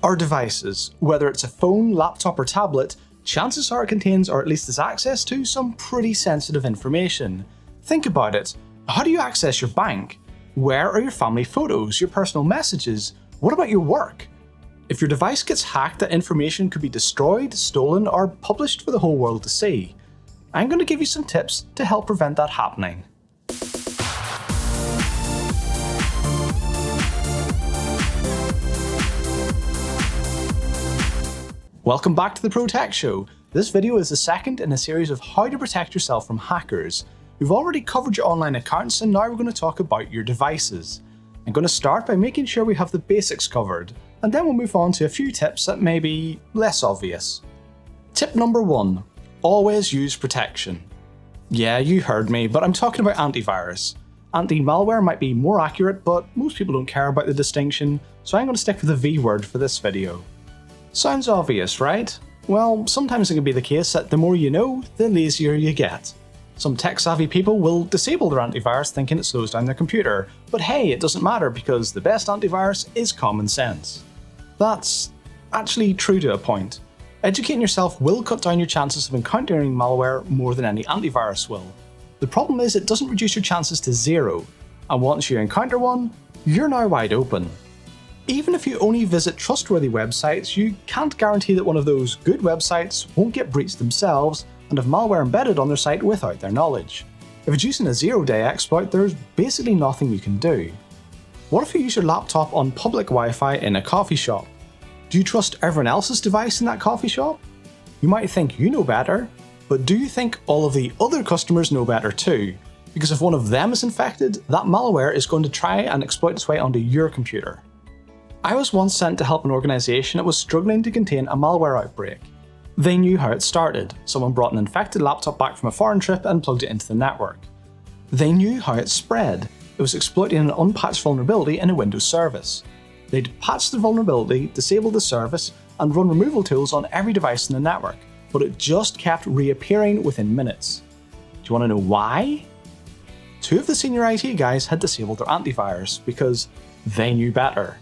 Our devices, whether it's a phone, laptop or tablet, chances are it contains or at least has access to some pretty sensitive information. Think about it. How do you access your bank? Where are your family photos, your personal messages? What about your work? If your device gets hacked, that information could be destroyed, stolen or published for the whole world to see. I'm going to give you some tips to help prevent that happening. Welcome back to the Pro Tech Show. This video is the second in a series of how to protect yourself from hackers. We've already covered your online accounts and now we're going to talk about your devices. I'm going to start by making sure we have the basics covered, and then we'll move on to a few tips that may be less obvious. Tip number 1. Always use protection. Yeah, you heard me, but I'm talking about antivirus. Anti-malware might be more accurate, but most people don't care about the distinction, so I'm going to stick with the V word for this video. Sounds obvious, right? Well, sometimes it can be the case that the more you know, the lazier you get. Some tech-savvy people will disable their antivirus thinking it slows down their computer, but hey, it doesn't matter because the best antivirus is common sense. That's actually true to a point. Educating yourself will cut down your chances of encountering malware more than any antivirus will. The problem is it doesn't reduce your chances to zero, and once you encounter one, you're now wide open. Even if you only visit trustworthy websites, you can't guarantee that one of those good websites won't get breached themselves and have malware embedded on their site without their knowledge. If it's using a zero-day exploit, there's basically nothing you can do. What if you use your laptop on public Wi-Fi in a coffee shop? Do you trust everyone else's device in that coffee shop? You might think you know better, but do you think all of the other customers know better too? Because if one of them is infected, that malware is going to try and exploit its way onto your computer. I was once sent to help an organisation that was struggling to contain a malware outbreak. They knew how it started. Someone brought an infected laptop back from a foreign trip and plugged it into the network. They knew how it spread. It was exploiting an unpatched vulnerability in a Windows service. They'd patched the vulnerability, disabled the service, and run removal tools on every device in the network, but it just kept reappearing within minutes. Do you want to know why? 2 of the senior IT guys had disabled their antivirus because they knew better.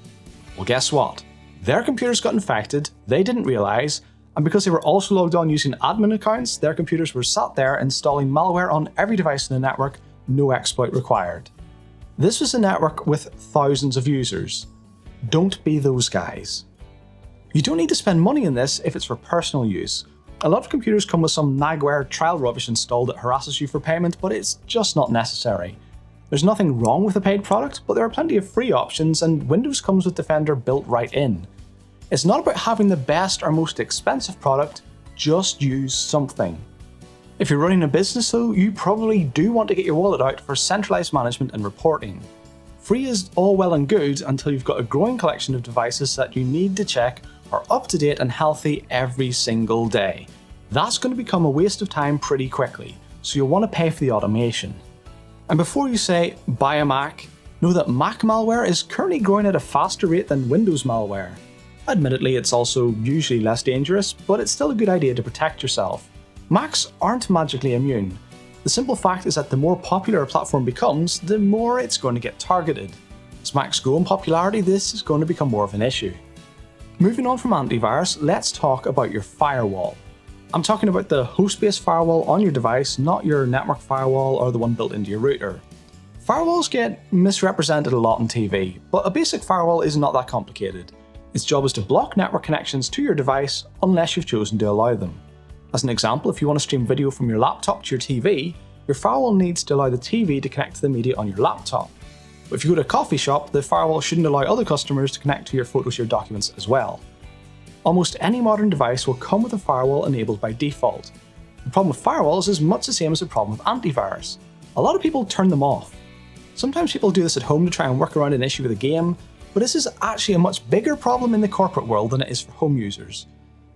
Well, guess what? Their computers got infected, they didn't realise, and because they were also logged on using admin accounts, their computers were sat there installing malware on every device in the network, no exploit required. This was a network with thousands of users. Don't be those guys. You don't need to spend money on this if it's for personal use. A lot of computers come with some nagware trial rubbish installed that harasses you for payment, but it's just not necessary. There's nothing wrong with a paid product, but there are plenty of free options and Windows comes with Defender built right in. It's not about having the best or most expensive product, just use something. If you're running a business though, you probably do want to get your wallet out for centralized management and reporting. Free is all well and good until you've got a growing collection of devices that you need to check are up to date and healthy every single day. That's going to become a waste of time pretty quickly, so you'll want to pay for the automation. And before you say, buy a Mac, know that Mac malware is currently growing at a faster rate than Windows malware. Admittedly, it's also usually less dangerous, but it's still a good idea to protect yourself. Macs aren't magically immune. The simple fact is that the more popular a platform becomes, the more it's going to get targeted. As Macs grow in popularity, this is going to become more of an issue. Moving on from antivirus, let's talk about your firewall. I'm talking about the host-based firewall on your device, not your network firewall or the one built into your router. Firewalls get misrepresented a lot on TV, but a basic firewall is not that complicated. Its job is to block network connections to your device unless you've chosen to allow them. As an example, if you want to stream video from your laptop to your TV, your firewall needs to allow the TV to connect to the media on your laptop. But if you go to a coffee shop, the firewall shouldn't allow other customers to connect to your photos or your documents as well. Almost any modern device will come with a firewall enabled by default. The problem with firewalls is much the same as the problem with antivirus. A lot of people turn them off. Sometimes people do this at home to try and work around an issue with a game, but this is actually a much bigger problem in the corporate world than it is for home users.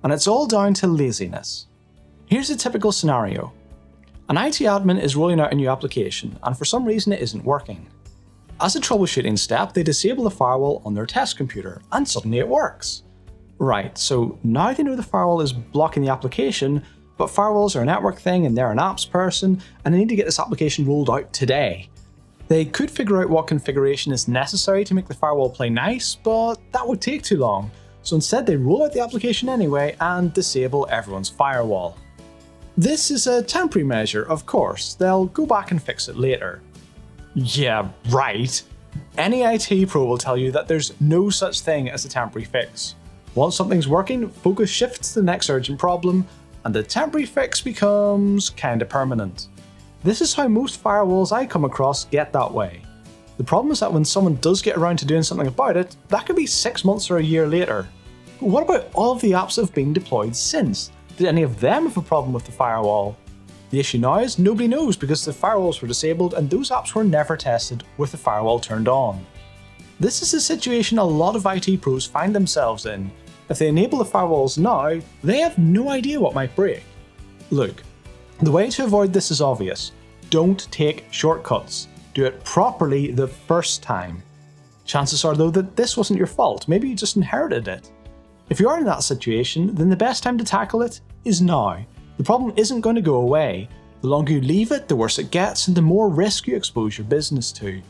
And it's all down to laziness. Here's a typical scenario. An IT admin is rolling out a new application, and for some reason it isn't working. As a troubleshooting step, they disable the firewall on their test computer, and suddenly it works. Right, so now they know the firewall is blocking the application, but firewalls are a network thing and they're an apps person, and they need to get this application rolled out today. They could figure out what configuration is necessary to make the firewall play nice, but that would take too long. so instead they roll out the application anyway and disable everyone's firewall. This is a temporary measure, of course. They'll go back and fix it later. Yeah, right. Any IT pro will tell you that there's no such thing as a temporary fix. Once something's working, focus shifts to the next urgent problem, and the temporary fix becomes kinda permanent. This is how most firewalls I come across get that way. The problem is that when someone does get around to doing something about it, that could be 6 months or a year later. But what about all of the apps that have been deployed since? Did any of them have a problem with the firewall? The issue now is nobody knows because the firewalls were disabled and those apps were never tested with the firewall turned on. This is a situation a lot of IT pros find themselves in. If they enable the firewalls now, they have no idea what might break. Look, the way to avoid this is obvious. Don't take shortcuts. Do it properly the first time. Chances are though that this wasn't your fault, maybe you just inherited it. If you are in that situation, then the best time to tackle it is now. The problem isn't going to go away. The longer you leave it, the worse it gets and the more risk you expose your business to.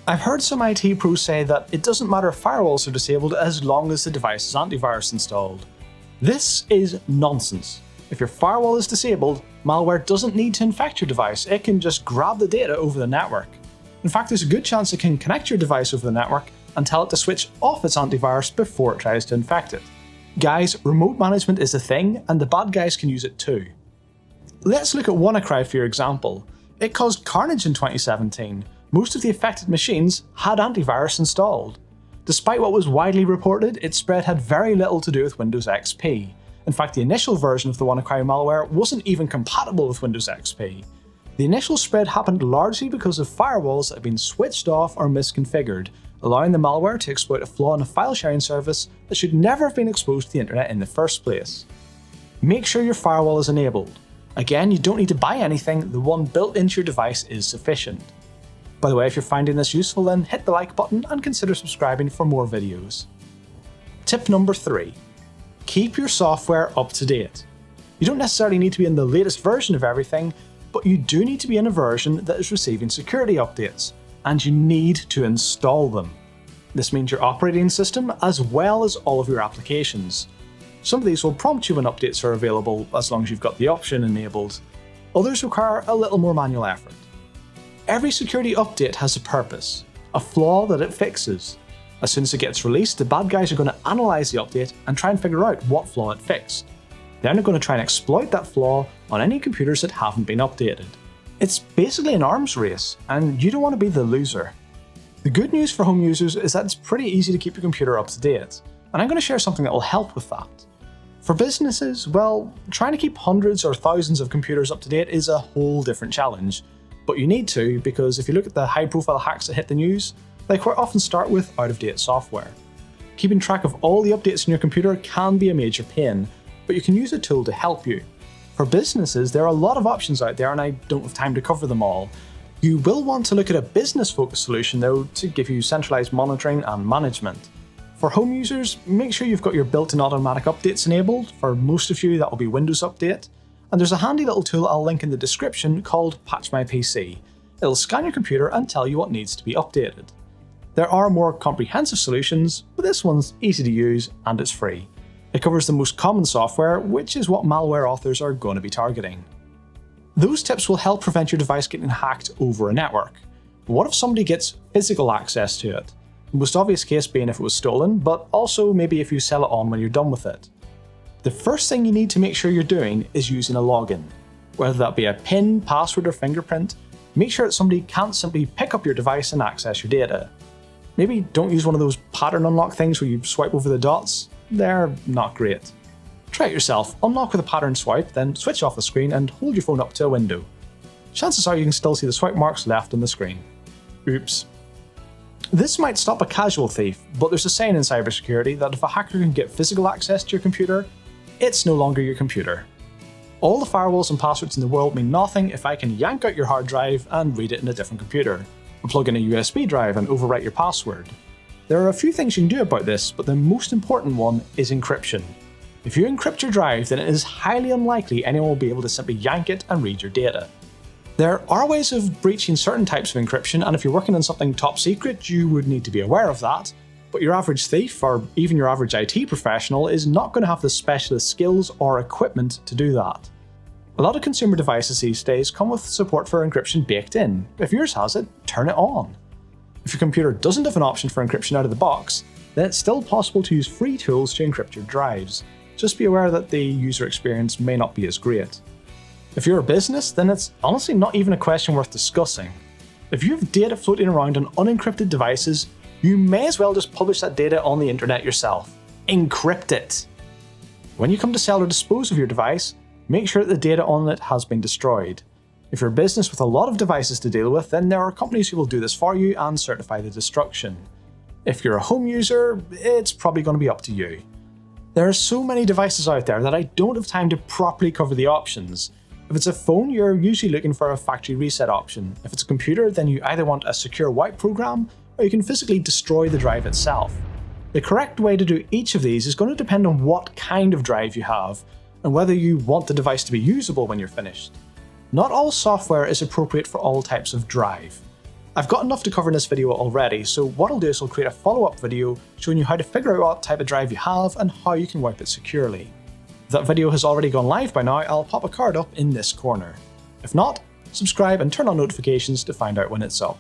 I've heard some IT pros say that it doesn't matter if firewalls are disabled as long as the device has antivirus installed. This is nonsense. If your firewall is disabled, malware doesn't need to infect your device, it can just grab the data over the network. In fact, there's a good chance it can connect your device over the network and tell it to switch off its antivirus before it tries to infect it. Guys, remote management is a thing, and the bad guys can use it too. Let's look at WannaCry for your example. It caused carnage in 2017. Most of the affected machines had antivirus installed. Despite what was widely reported, its spread had very little to do with Windows XP. In fact, the initial version of the WannaCry malware wasn't even compatible with Windows XP. The initial spread happened largely because of firewalls that had been switched off or misconfigured, allowing the malware to exploit a flaw in a file sharing service that should never have been exposed to the internet in the first place. Make sure your firewall is enabled. Again, you don't need to buy anything, the one built into your device is sufficient. By the way, if you're finding this useful, then hit the like button and consider subscribing for more videos. Tip number 3. Keep your software up to date. You don't necessarily need to be in the latest version of everything, but you do need to be in a version that is receiving security updates, and you need to install them. This means your operating system as well as all of your applications. Some of these will prompt you when updates are available as long as you've got the option enabled. Others require a little more manual effort. Every security update has a purpose, a flaw that it fixes. As soon as it gets released, the bad guys are going to analyze the update and try and figure out what flaw it fixed. Then they're going to try and exploit that flaw on any computers that haven't been updated. It's basically an arms race, and you don't want to be the loser. The good news for home users is that it's pretty easy to keep your computer up to date, and I'm going to share something that will help with that. For businesses, well, trying to keep hundreds or thousands of computers up to date is a whole different challenge. But you need to, because if you look at the high-profile hacks that hit the news, they quite often start with out-of-date software. Keeping track of all the updates on your computer can be a major pain, but you can use a tool to help you. For businesses, there are a lot of options out there and I don't have time to cover them all. You will want to look at a business-focused solution though to give you centralized monitoring and management. For home users, make sure you've got your built-in automatic updates enabled. For most of you, that will be Windows Update. And there's a handy little tool I'll link in the description called Patch My PC. It'll scan your computer and tell you what needs to be updated. There are more comprehensive solutions, but this one's easy to use and it's free. It covers the most common software, which is what malware authors are going to be targeting. Those tips will help prevent your device getting hacked over a network. But what if somebody gets physical access to it? The most obvious case being if it was stolen, but also maybe if you sell it on when you're done with it. The first thing you need to make sure you're doing is using a login. Whether that be a PIN, password or fingerprint, make sure that somebody can't simply pick up your device and access your data. Maybe don't use one of those pattern unlock things where you swipe over the dots. They're not great. Try it yourself, unlock with a pattern swipe, then switch off the screen and hold your phone up to a window. Chances are you can still see the swipe marks left on the screen. Oops. This might stop a casual thief, but there's a saying in cybersecurity that if a hacker can get physical access to your computer, it's no longer your computer. All the firewalls and passwords in the world mean nothing if I can yank out your hard drive and read it in a different computer, or plug in a USB drive and overwrite your password. There are a few things you can do about this, but the most important one is encryption. If you encrypt your drive, then it is highly unlikely anyone will be able to simply yank it and read your data. There are ways of breaching certain types of encryption, and if you're working on something top secret, you would need to be aware of that, But your average thief, or even your average IT professional, is not going to have the specialist skills or equipment to do that. A lot of consumer devices these days come with support for encryption baked in. If yours has it, turn it on. If your computer doesn't have an option for encryption out of the box, then it's still possible to use free tools to encrypt your drives. Just be aware that the user experience may not be as great. If you're a business, then it's honestly not even a question worth discussing. If you have data floating around on unencrypted devices, you may as well just publish that data on the internet yourself. Encrypt it! When you come to sell or dispose of your device, make sure that the data on it has been destroyed. If you're a business with a lot of devices to deal with, then there are companies who will do this for you and certify the destruction. If you're a home user, it's probably going to be up to you. There are so many devices out there that I don't have time to properly cover the options. If it's a phone, you're usually looking for a factory reset option. If it's a computer, then you either want a secure wipe program, or you can physically destroy the drive itself. The correct way to do each of these is going to depend on what kind of drive you have, and whether you want the device to be usable when you're finished. Not all software is appropriate for all types of drive. I've got enough to cover in this video already, so what I'll do is I'll create a follow-up video showing you how to figure out what type of drive you have and how you can wipe it securely. If that video has already gone live by now, I'll pop a card up in this corner. If not, subscribe and turn on notifications to find out when it's up.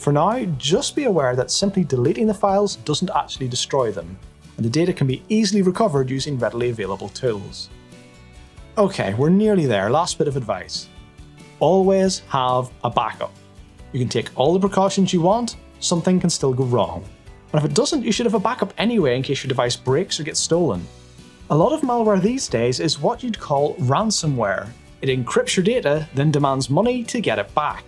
For now, just be aware that simply deleting the files doesn't actually destroy them, and the data can be easily recovered using readily available tools. Okay, we're nearly there, last bit of advice. Always have a backup. You can take all the precautions you want, something can still go wrong. And if it doesn't, you should have a backup anyway in case your device breaks or gets stolen. A lot of malware these days is what you'd call ransomware. It encrypts your data, then demands money to get it back.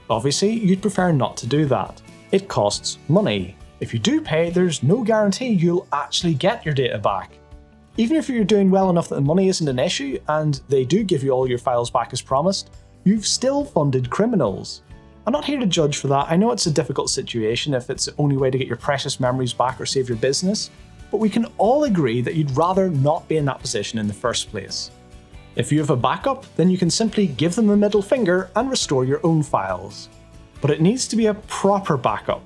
Obviously, you'd prefer not to do that. It costs money. If you do pay, there's no guarantee you'll actually get your data back. Even if you're doing well enough that the money isn't an issue, and they do give you all your files back as promised, you've still funded criminals. I'm not here to judge for that. I know it's a difficult situation if it's the only way to get your precious memories back or save your business, but we can all agree that you'd rather not be in that position in the first place. If you have a backup, then you can simply give them the middle finger and restore your own files. But it needs to be a proper backup.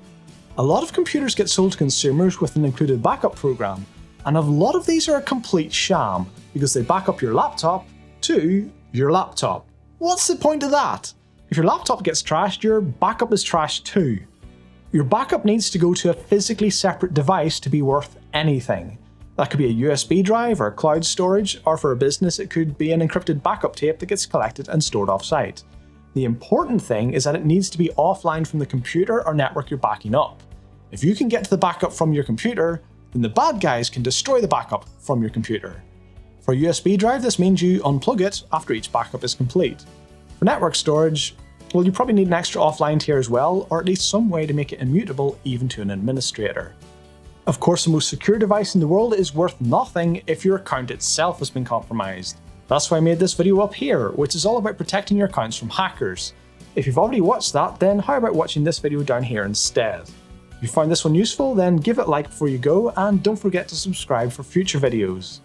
A lot of computers get sold to consumers with an included backup program, and a lot of these are a complete sham because they back up your laptop to your laptop. What's the point of that? If your laptop gets trashed, your backup is trashed too. Your backup needs to go to a physically separate device to be worth anything. That could be a USB drive or cloud storage, or for a business it could be an encrypted backup tape that gets collected and stored off-site. The important thing is that it needs to be offline from the computer or network you're backing up. If you can get to the backup from your computer, then the bad guys can destroy the backup from your computer. For a USB drive, this means you unplug it after each backup is complete. For network storage, well, you probably need an extra offline tier as well, or at least some way to make it immutable even to an administrator. Of course, the most secure device in the world is worth nothing if your account itself has been compromised. That's why I made this video up here, which is all about protecting your accounts from hackers. If you've already watched that, then how about watching this video down here instead? If you found this one useful, then give it a like before you go, and don't forget to subscribe for future videos.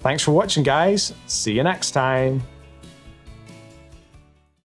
Thanks for watching, guys. See you next time.